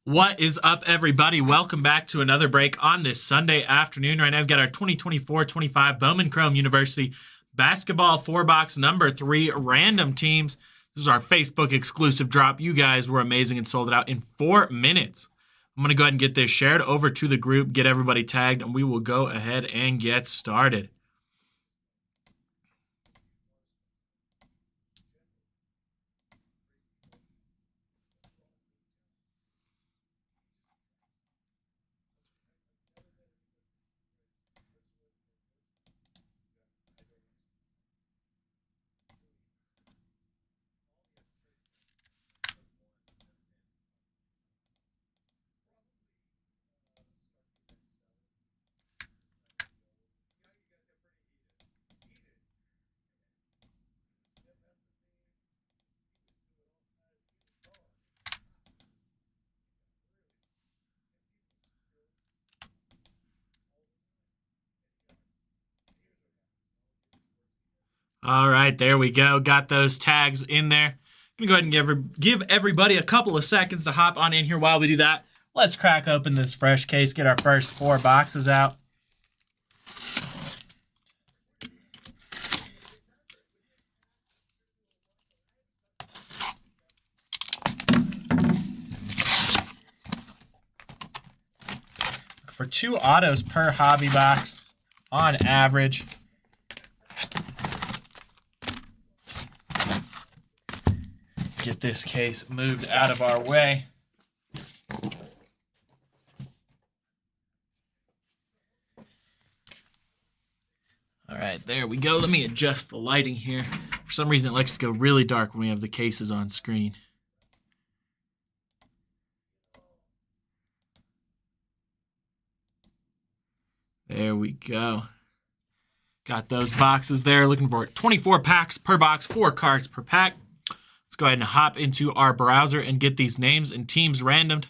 What is up, everybody? Welcome back to another break on this Sunday afternoon. Right now, we've got our 2024-25 Bowman Chrome University Basketball 4-box number 3 random teams. This is our Facebook exclusive drop. You guys were amazing and sold it out in 4 minutes. I'm going to go ahead and get this shared over to the group, get everybody tagged, and we will go ahead and get started. All right, there we go. Got those tags in there. I'm going to go ahead and give everybody a couple of seconds to hop on in here while we do that. Let's crack open this fresh case, get our first 4 boxes out. For 2 autos per hobby box on average. Get this case moved out of our way. All right, there we go. Let me adjust the lighting here. For some reason, it likes to go really dark when we have the cases on screen. There we go. Got those boxes there. Looking for 24 packs per box, 4 cards per pack. Let's go ahead and hop into our browser and get these names and teams randomed.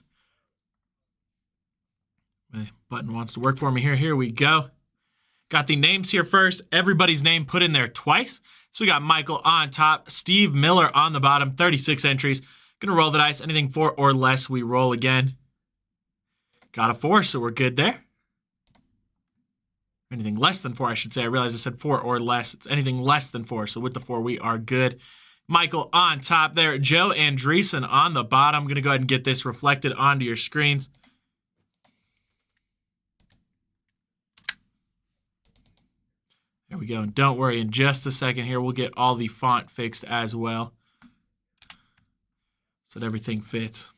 My button wants to work for me here. Here we go. Got the names here first. Everybody's name put in there twice. So we got Michael on top, Steve Miller on the bottom, 36 entries. Gonna roll the dice. Anything 4 or less, we roll again. Got a 4, so we're good there. Anything less than 4, I should say. I realized I said 4 or less. It's anything less than 4, so with the 4, we are good. Michael on top there. Joe Andreessen on the bottom. I'm going to go ahead and get this reflected onto your screens. There we go. And don't worry, in just a second here, we'll get all the font fixed as well so that everything fits.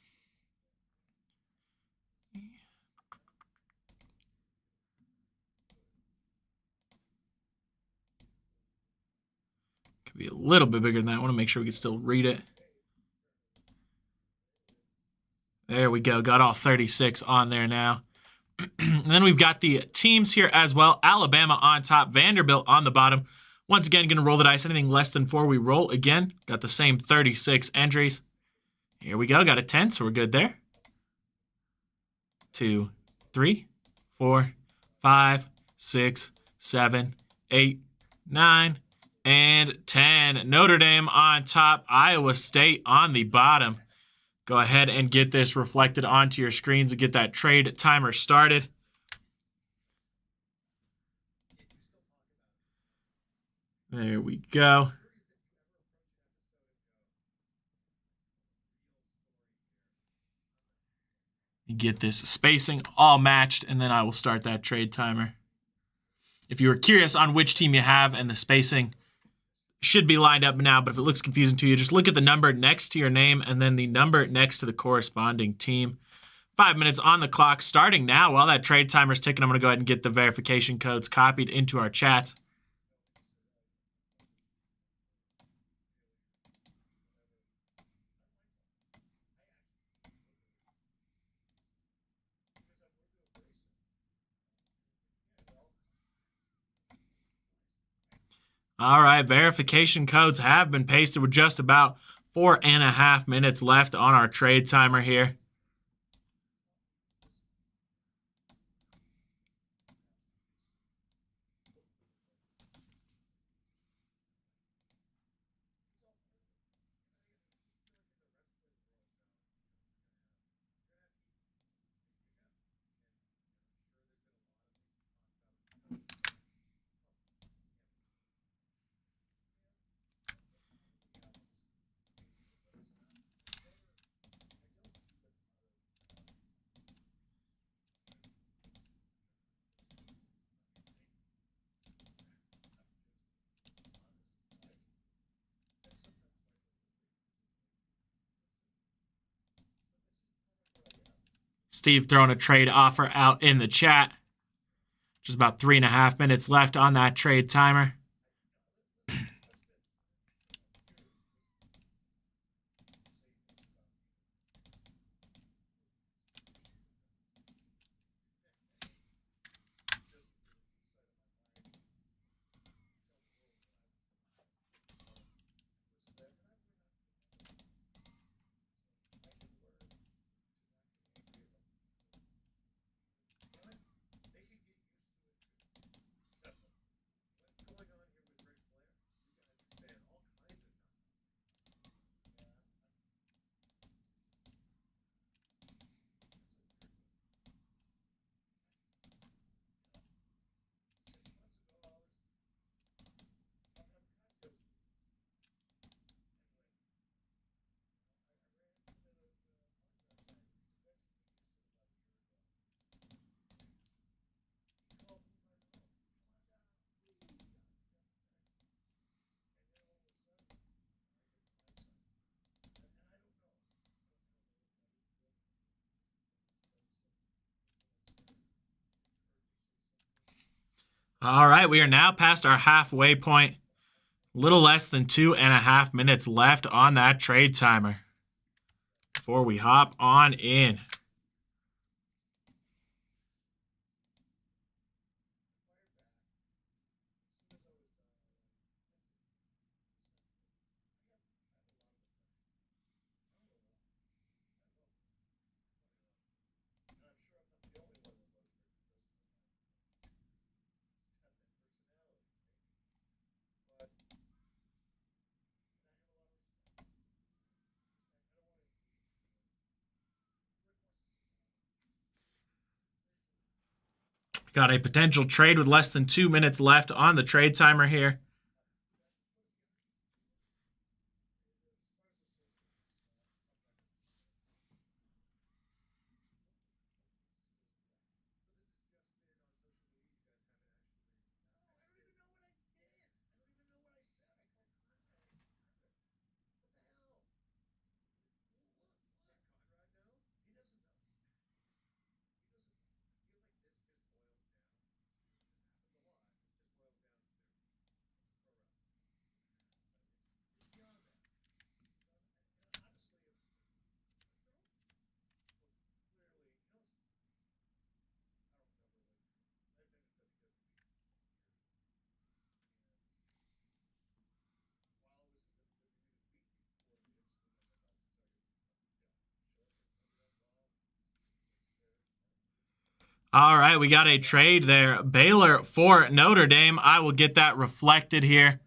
Could be a little bit bigger than that. I want to make sure we can still read it. There we go. Got all 36 on there now. And then we've got the teams here as well. Alabama on top, Vanderbilt on the bottom. Once again, going to roll the dice. Anything less than 4, we roll again. Got the same 36 entries. Here we go. Got a 10, so we're good there. 2, 3, 4, 5, 6, 7, 8, 9, and 10. Notre Dame on top, Iowa State on the bottom. Go ahead and get this reflected onto your screens and get that trade timer started. There we go. Get this spacing all matched, and then I will start that trade timer. If you were curious on which team you have and the spacing should be lined up now, but if it looks confusing to you, just look at the number next to your name and then the number next to the corresponding team. 5 minutes on the clock starting now. While that trade timer is ticking, I'm going to go ahead and get the verification codes copied into our chats. All right, verification codes have been pasted with just about 4.5 minutes left on our trade timer here. Steve throwing a trade offer out in the chat. Just about 3.5 minutes left on that trade timer. All right, we are now past our halfway point. A little less than 2.5 minutes left on that trade timer before we hop on in. Got a potential trade with less than 2 minutes left on the trade timer here. All right, we got a trade there. Baylor for Notre Dame. I will get that reflected here.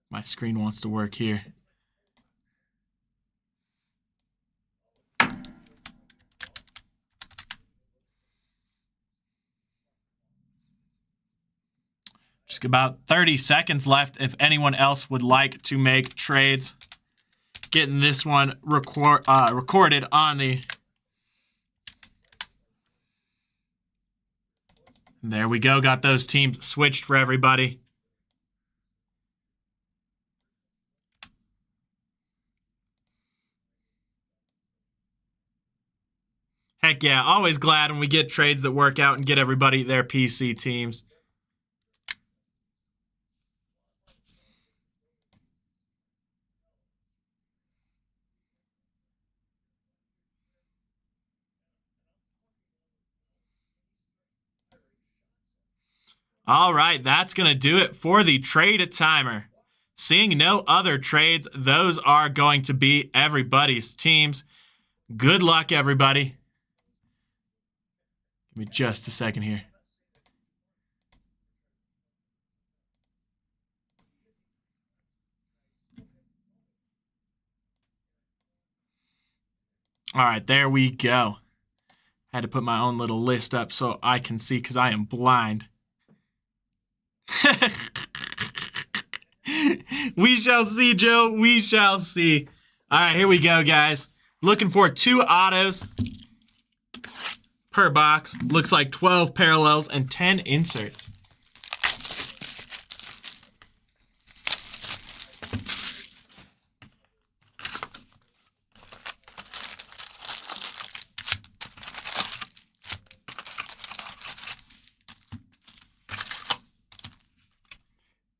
My screen wants to work here. Just about 30 seconds left if anyone else would like to make trades. Getting this one recorded on the... There we go. Got those teams switched for everybody. Heck yeah. Always glad when we get trades that work out and get everybody their PC teams. All right, that's going to do it for the trade timer. Seeing no other trades, those are going to be everybody's teams. Good luck, everybody. Give me just a second here. All right, there we go. Had to put my own little list up so I can see because I am blind. We shall see, Joe. We shall see. All right, here we go, guys. Looking for 2 autos per box. Looks like 12 parallels and 10 inserts.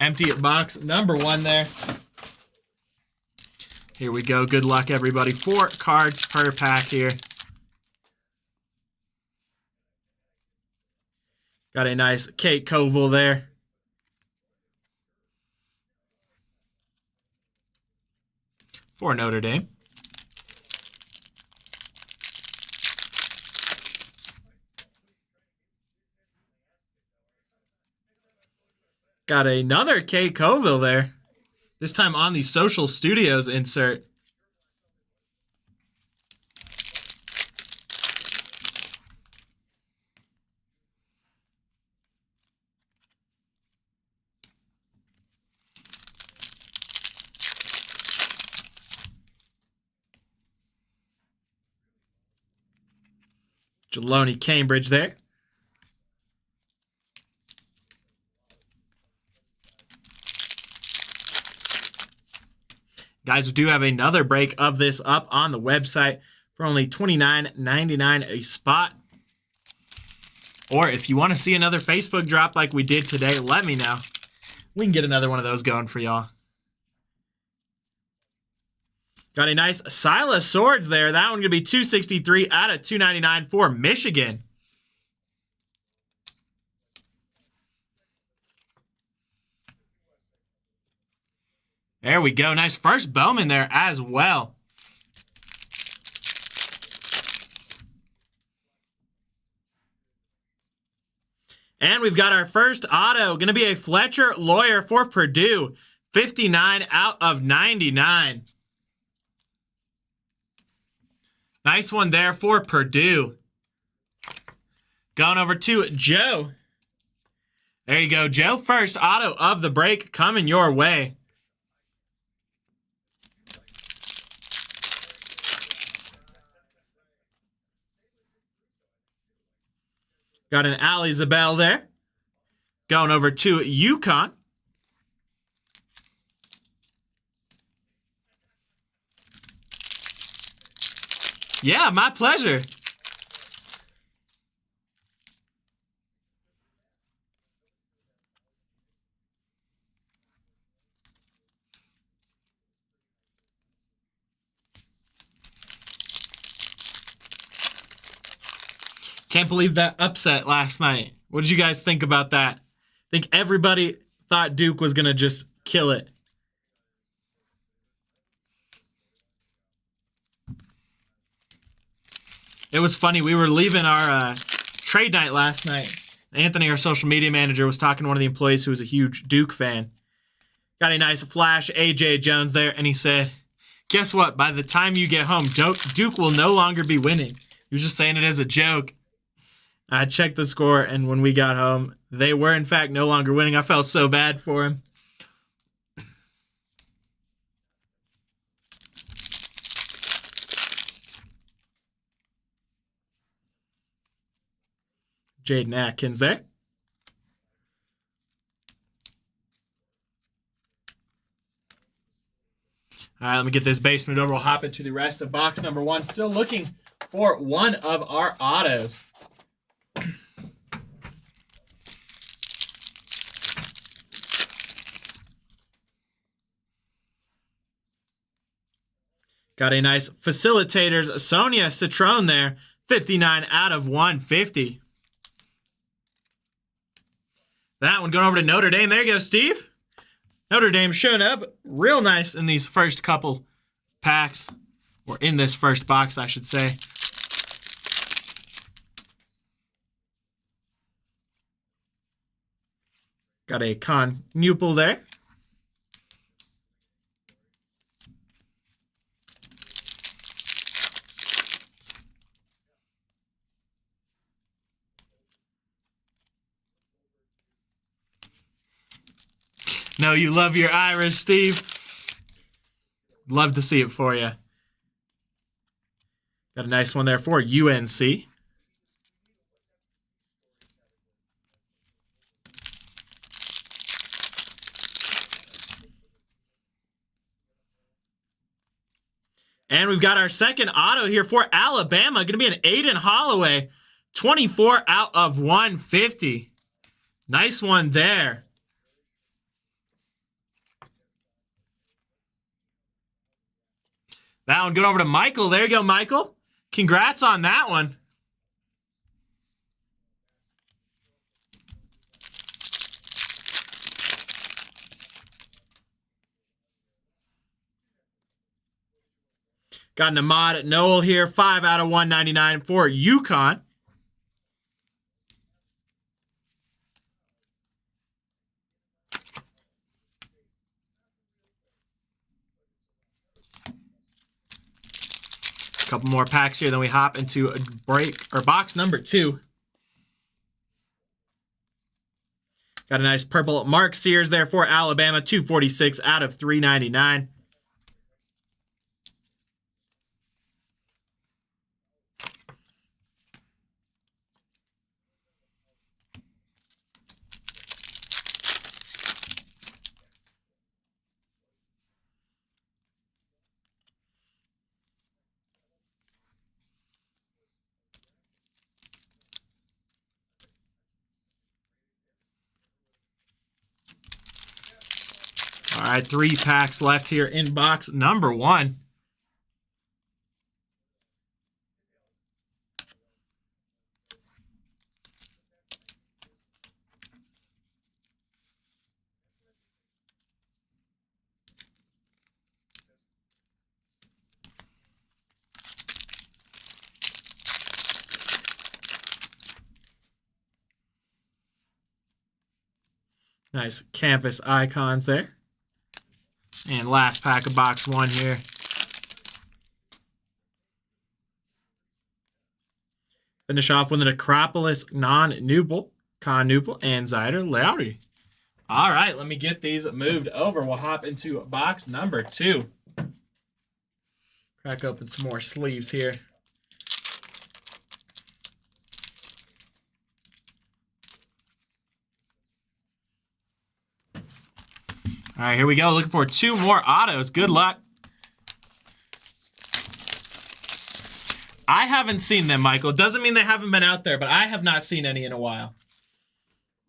Empty box number 1 there. Here we go. Good luck, everybody. 4 cards per pack here. Got a nice Kate Koval there. For Notre Dame. Got another Kate Koval there. This time on the Social Studios insert. Jeloni Cambridge there. Guys, we do have another break of this up on the website for only $29.99 a spot. Or if you want to see another Facebook drop like we did today, let me know. We can get another one of those going for y'all. Got a nice Silas Swords there. That one going to be $263 out of $299 for Michigan. There we go. Nice first Bowman there as well. And we've got our first auto. Going to be a Fletcher Lawyer for Purdue. 59 out of 99. Nice one there for Purdue. Going over to Joe. There you go, Joe. First auto of the break coming your way. Got an Ali Zabel there. Going over to UConn. Yeah, my pleasure. Can't believe that upset last night. What did you guys think about that? I think everybody thought Duke was going to just kill it. It was funny. We were leaving our trade night last night. Anthony, our social media manager, was talking to one of the employees who was a huge Duke fan. Got a nice flash A.J. Jones there, and he said, guess what? By the time you get home, Duke will no longer be winning. He was just saying it as a joke. I checked the score, and when we got home, they were, in fact, no longer winning. I felt so bad for him. Jaden Atkins there. All right, let me get this basement over. We'll hop into the rest of box number 1. Still looking for one of our autos. Got a nice Facilitators Sonia Citron there. 59 out of 150. That one going over to Notre Dame. There you go, Steve. Notre Dame showing up real nice in these first couple packs. Or in this first box, I should say. Got a Con Newpel there. No, you love your Irish, Steve. Love to see it for you. Got a nice one there for UNC. And we've got our second auto here for Alabama. Going to be an Aiden Holloway. 24 out of 150. Nice one there. That one good over to Michael. There you go, Michael. Congrats on that one. Got an Ahmad Noel here, 5 out of 199 for UConn. A couple more packs here, then we hop into a break or box number 2. Got a nice purple Mark Sears there for Alabama, 246 out of 399. All right, 3 packs left here in box number 1. Nice campus icons there. And last pack of box 1 here. Finish off with an Acropolis non-Newble, Con Newble, and Zyder Lowry. All right, let me get these moved over. We'll hop into box number 2. Crack open some more sleeves here. All right, here we go. Looking for 2 more autos. Good luck. I haven't seen them, Michael. It doesn't mean they haven't been out there, but I have not seen any in a while.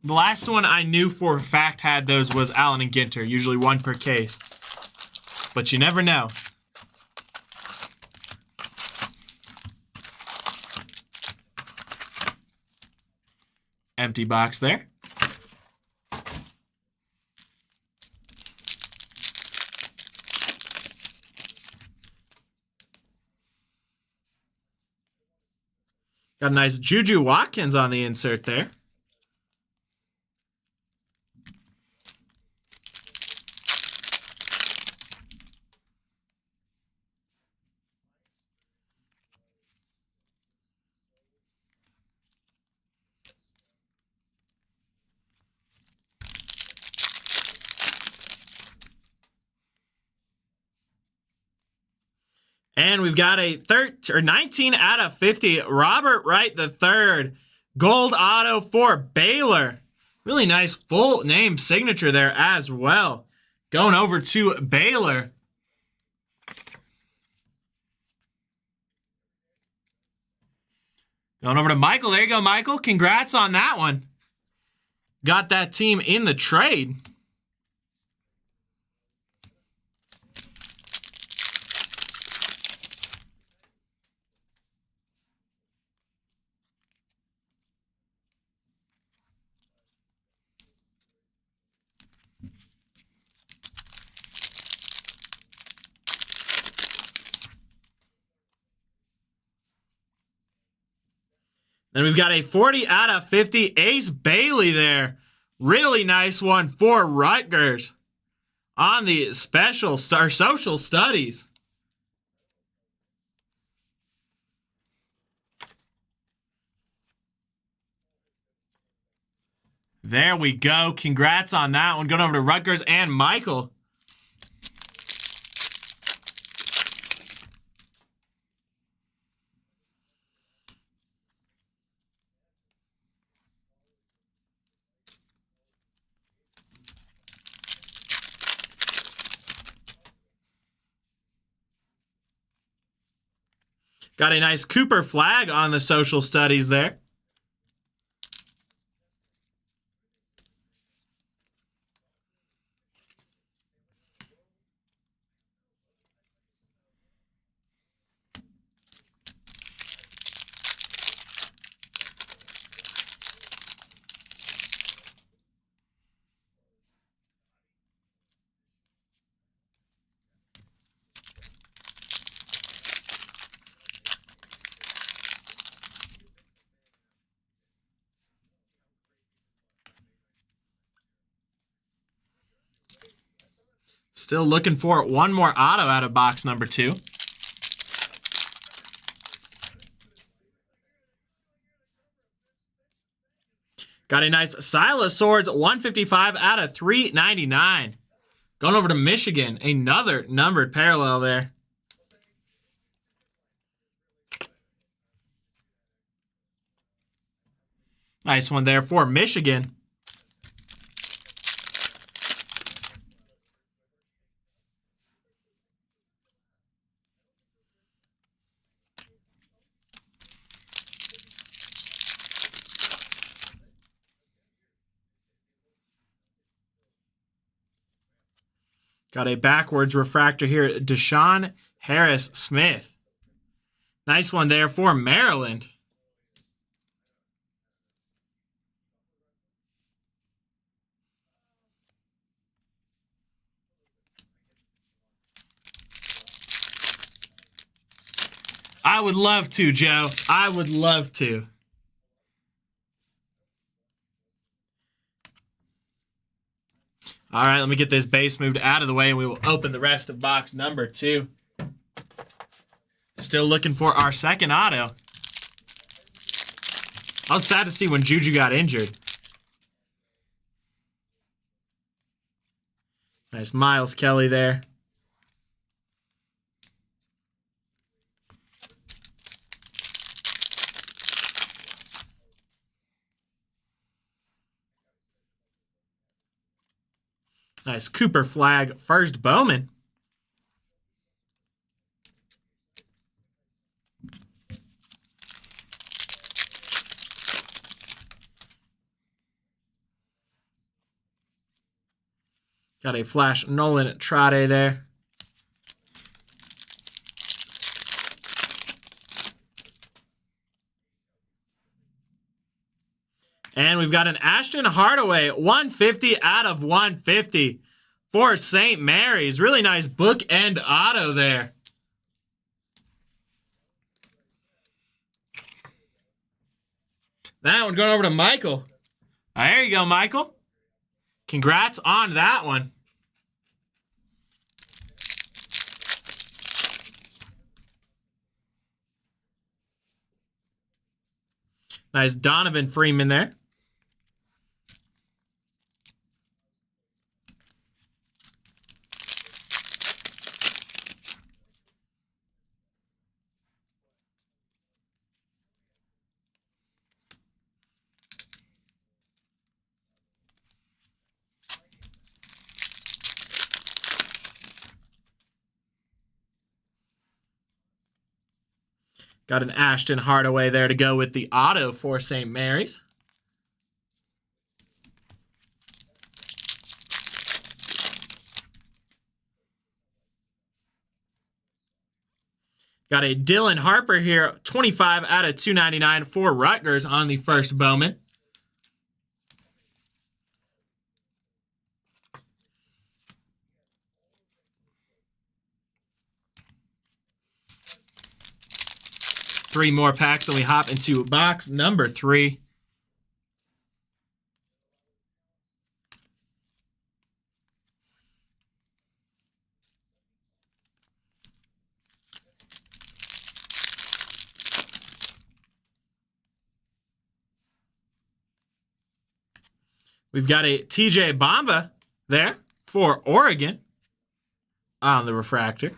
The last one I knew for a fact had those was Allen and Ginter, usually 1 per case. But you never know. Empty box there. Got a nice Juju Watkins on the insert there. And we've got a 19 out of 50, Robert Wright III, gold auto for Baylor. Really nice full name signature there as well. Going over to Baylor. Going over to Michael. There you go, Michael. Congrats on that one. Got that team in the trade. Then we've got a 40 out of 50 Ace Bailey there. Really nice one for Rutgers on the social studies. There we go. Congrats on that one. Going over to Rutgers and Michael. Got a nice Cooper flag on the social studies there. Still looking for one more auto out of box number 2. Got a nice Silas Swords 155 out of 399. Going over to Michigan. Another numbered parallel there. Nice one there for Michigan. Got a backwards refractor here. Deshaun Harris-Smith. Nice one there for Maryland. I would love to, Joe. I would love to. All right, let me get this base moved out of the way, and we will open the rest of box number 2. Still looking for our second auto. I was sad to see when Juju got injured. Nice Miles Kelly there. Nice Cooper Flag first Bowman. Got a flash Nolan Trade there. And we've got an Ashton Hardaway 150 out of 150 for St. Mary's. Really nice bookend auto there. That one going over to Michael. There you go, Michael. Congrats on that one. Nice Donovan Freeman there. Got an Ashton Hardaway there to go with the auto for St. Mary's. Got a Dylan Harper here, 25 out of 299 for Rutgers on the first Bowman. Three more packs, and we hop into box number 3. We've got a TJ Bamba there for Oregon on the refractor.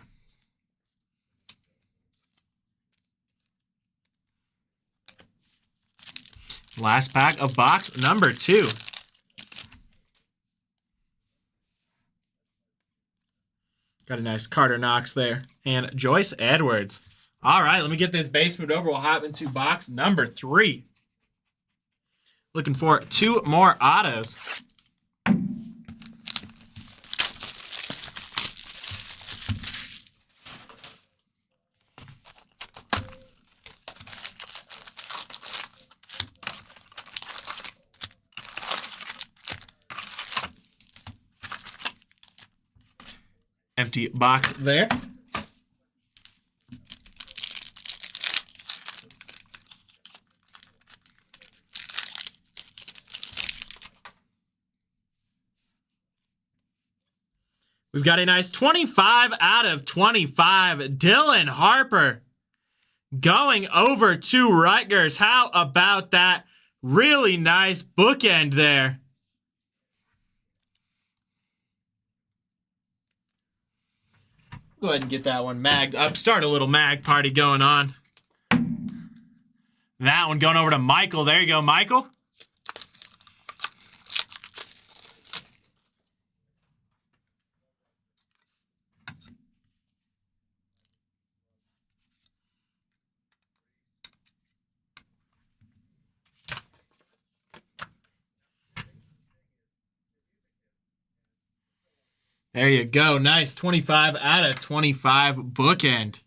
Last pack of box number 2. Got a nice Carter Knox there and Joyce Edwards. All right, let me get this base moved over. We'll hop into box number 3. Looking for 2 more autos. Empty box there. We've got a nice 25 out of 25. Dylan Harper going over to Rutgers. How about that? Really nice bookend there. Go ahead and get that one magged up. Start a little mag party going on. That one going over to Michael. There you go, Michael. There you go. Nice. 25 out of 25 bookend.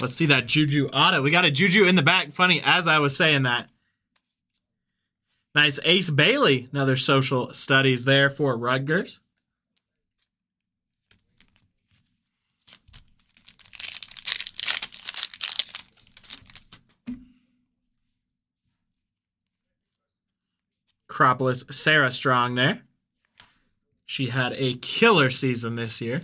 Let's see that Juju auto. We got a Juju in the back. Funny, as I was saying that. Nice Ace Bailey. Another social studies there for Rutgers. Acropolis Sarah Strong there. She had a killer season this year.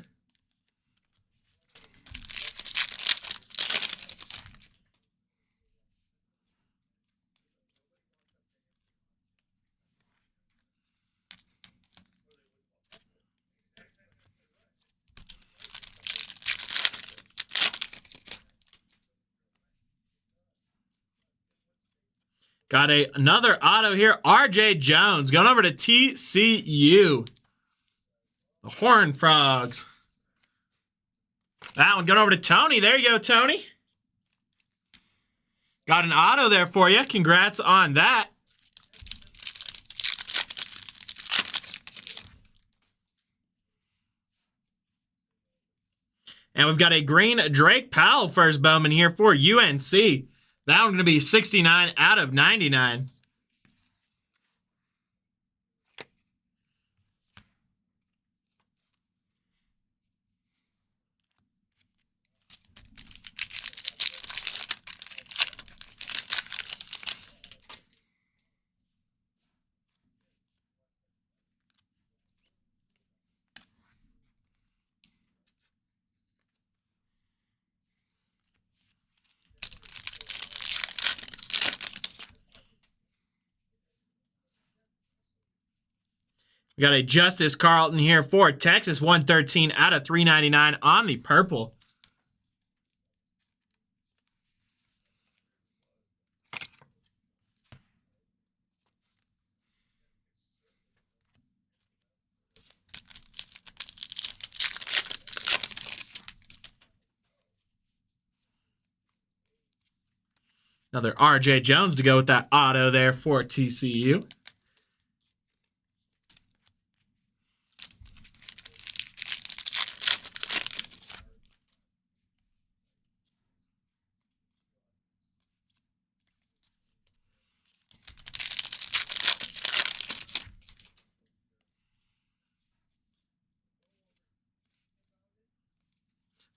Got another auto here. RJ Jones going over to TCU. The Horned Frogs. That one going over to Tony. There you go, Tony. Got an auto there for you. Congrats on that. And we've got a green Drake Powell first Bowman here for UNC. That one's going to be 69 out of 99. We got a Justice Carlton here for Texas, 113 out of 399 on the purple. Another RJ Jones to go with that auto there for TCU.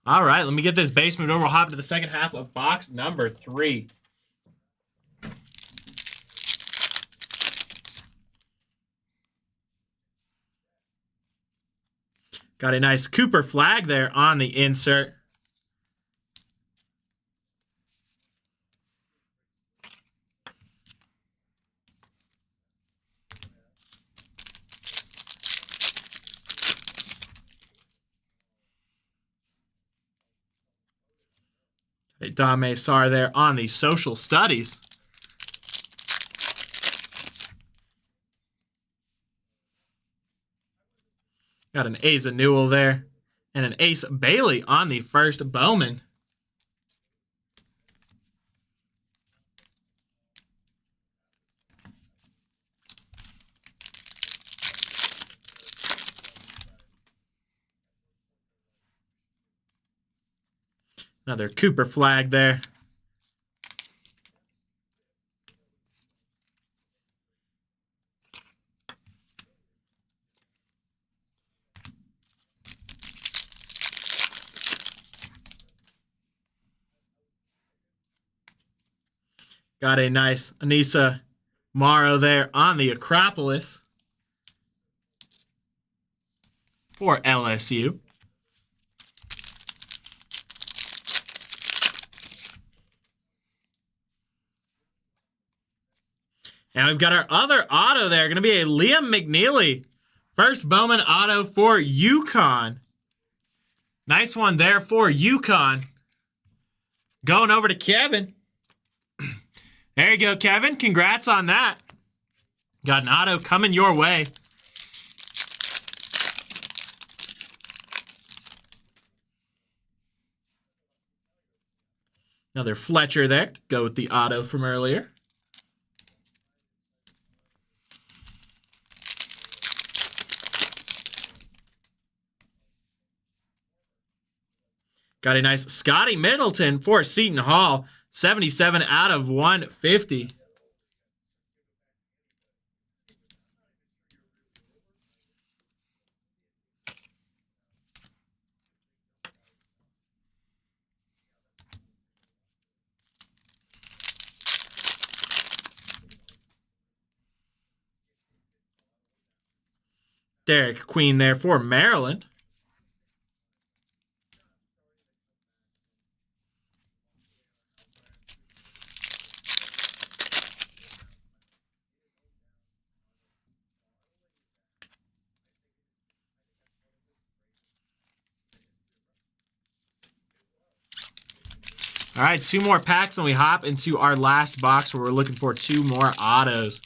All right, let me get this base moved over. We'll hop into the second half of box number 3. Got a nice Cooper flag there on the insert. A Dame Sar there on the social studies. Got an Ace Newell there. And an Ace Bailey on the first Bowman. Another Cooper flag there. Got a nice Anissa Morrow there on the Acropolis for LSU. And we've got our other auto there. Going to be a Liam McNeely. First Bowman auto for UConn. Nice one there for UConn. Going over to Kevin. There you go, Kevin. Congrats on that. Got an auto coming your way. Another Fletcher there. Go with the auto from earlier. Got a nice Scotty Middleton for Seton Hall. 77 out of 150. Derek Queen there for Maryland. All right, 2 more packs, and we hop into our last box where we're looking for 2 more autos.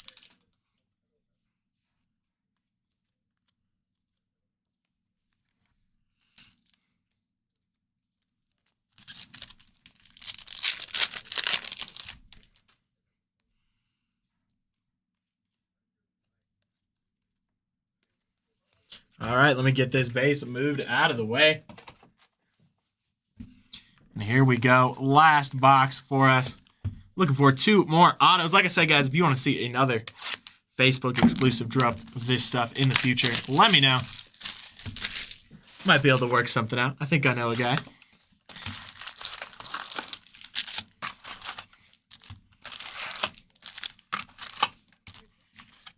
All right, let me get this base moved out of the way. And here we go. Last box for us. Looking for 2 more autos. Like I said, guys, if you want to see another Facebook exclusive drop of this stuff in the future, let me know. Might be able to work something out. I think I know a guy.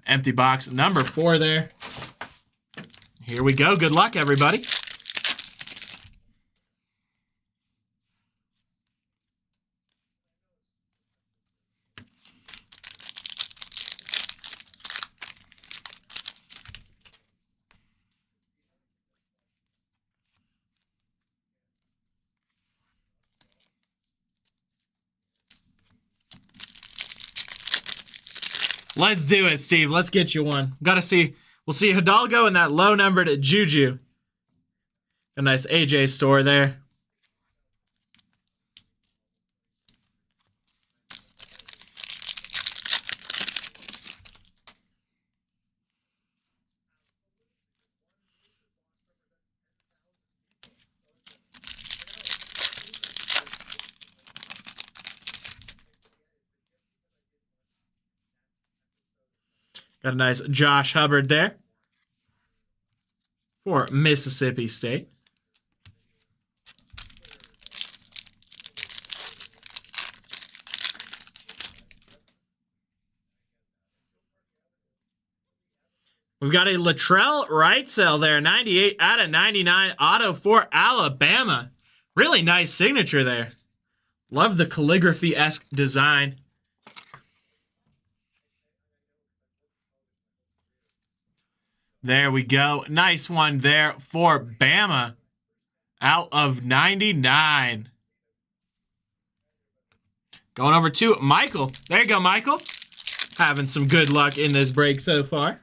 Empty box number 4 there. Here we go. Good luck, everybody. Let's do it, Steve. Let's get you one. Gotta see. We'll see Hidalgo in that low numbered Juju. A nice AJ store there. Got a nice Josh Hubbard there for Mississippi State. We've got a Latrell Wrightsell there, 98 out of 99 auto for Alabama. Really nice signature there. Love the calligraphy-esque design. There we go. Nice one there for Bama. Out of 99. Going over to Michael. There you go, Michael. Having some good luck in this break so far.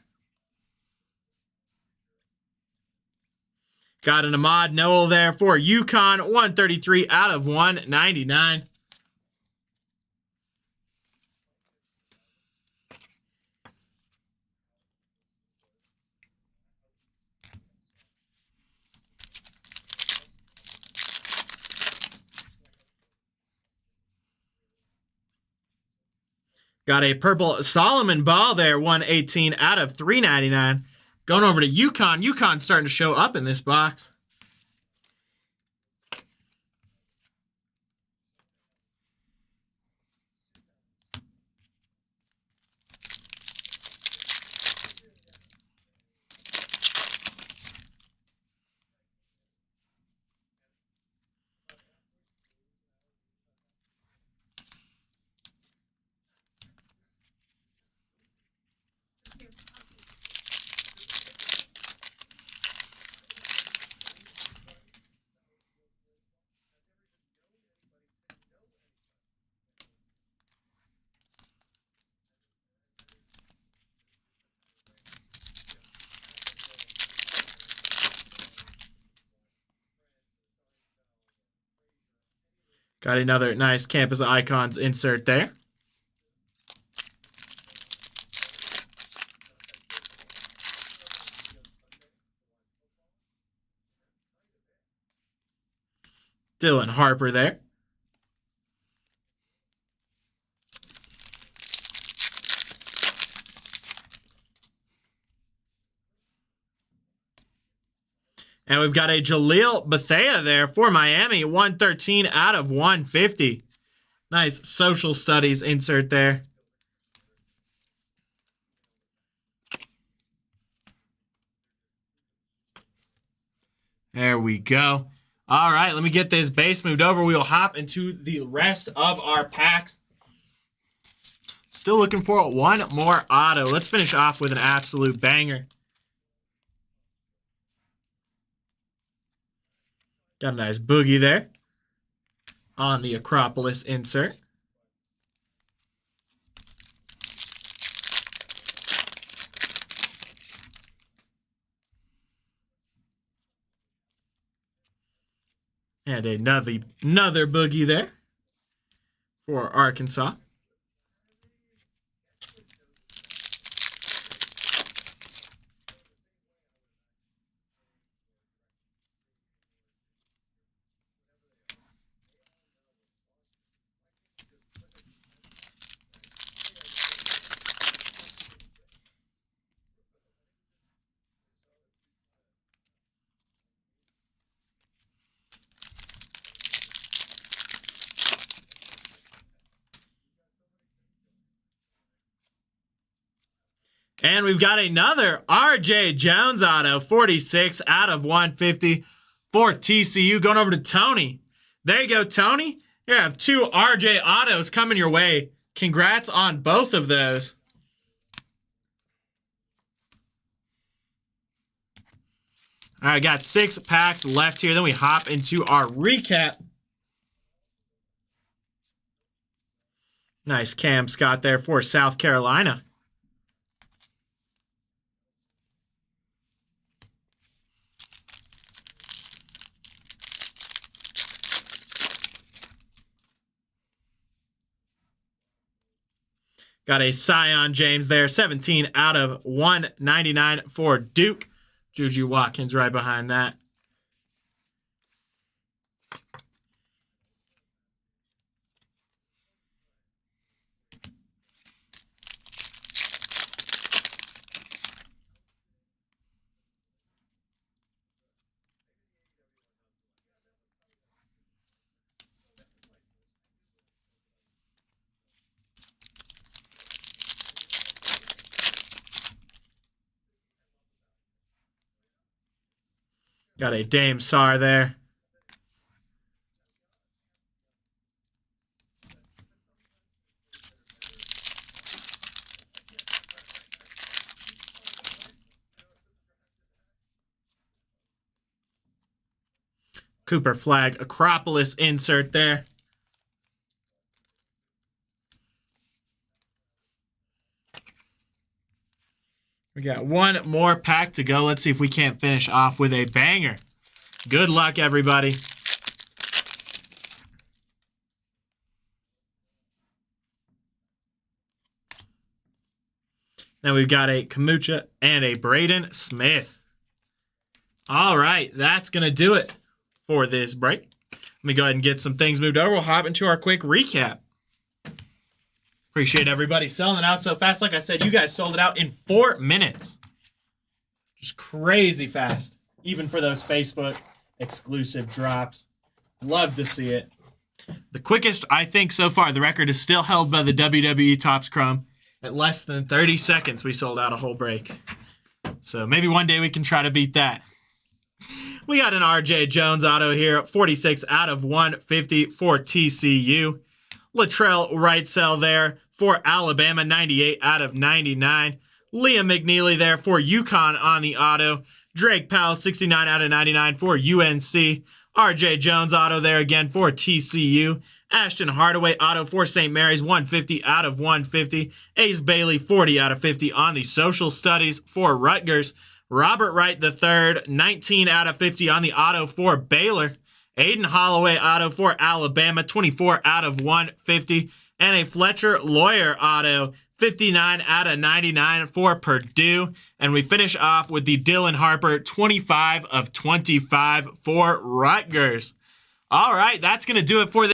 Got an Ahmad Noel there for UConn. 133 out of 199. Got a purple Solomon Ball there, 118 out of 399. Going over to UConn. UConn's starting to show up in this box. Got another nice Campus Icons insert there. Dylan Harper there. And we've got a Jaleel Bethea there for Miami, 113 out of 150. Nice social studies insert there. There we go. All right, let me get this base moved over. We will hop into the rest of our packs. Still looking for one more auto. Let's finish off with an absolute banger. Got a nice boogie there on the Acropolis insert. And another boogie there for Arkansas. And we've got another R.J. Jones auto, 46 out of 150 for TCU. Going over to Tony. There you go, Tony. You have 2 R.J. autos coming your way. Congrats on both of those. All right, got 6 packs left here. Then we hop into our recap. Nice Cam Scott there for South Carolina. Got a Sion James there, 17 out of 199 for Duke. Juju Watkins right behind that. Got a Dame Sar there. Cooper Flag Acropolis insert there. We got one more pack to go. Let's see if we can't finish off with a banger. Good luck, everybody. Then we've got a Kamucha and a Braden Smith. All right, that's going to do it for this break. Let me go ahead and get some things moved over. We'll hop into our quick recap. Appreciate everybody selling it out so fast. Like I said, you guys sold it out in 4 minutes. Just crazy fast, even for those Facebook exclusive drops. Love to see it. The quickest, I think, so far, the record is still held by the WWE Topps Chrome. At less than 30 seconds, we sold out a whole break. So maybe one day we can try to beat that. We got an R.J. Jones auto here, 46 out of 150 for TCU. Latrell Wrightsell there for Alabama, 98 out of 99. Liam McNeely there for UConn on the auto. Drake Powell, 69 out of 99 for UNC. R.J. Jones auto there again for TCU. Ashton Hardaway auto for St. Mary's, 150 out of 150. Ace Bailey, 40 out of 50 on the social studies for Rutgers. Robert Wright III, 19 out of 50 on the auto for Baylor. Aiden Holloway auto for Alabama, 24 out of 150. And a Fletcher Lawyer auto, 59 out of 99 for Purdue. And we finish off with the Dylan Harper, 25 of 25 for Rutgers. All right, that's going to do it for this.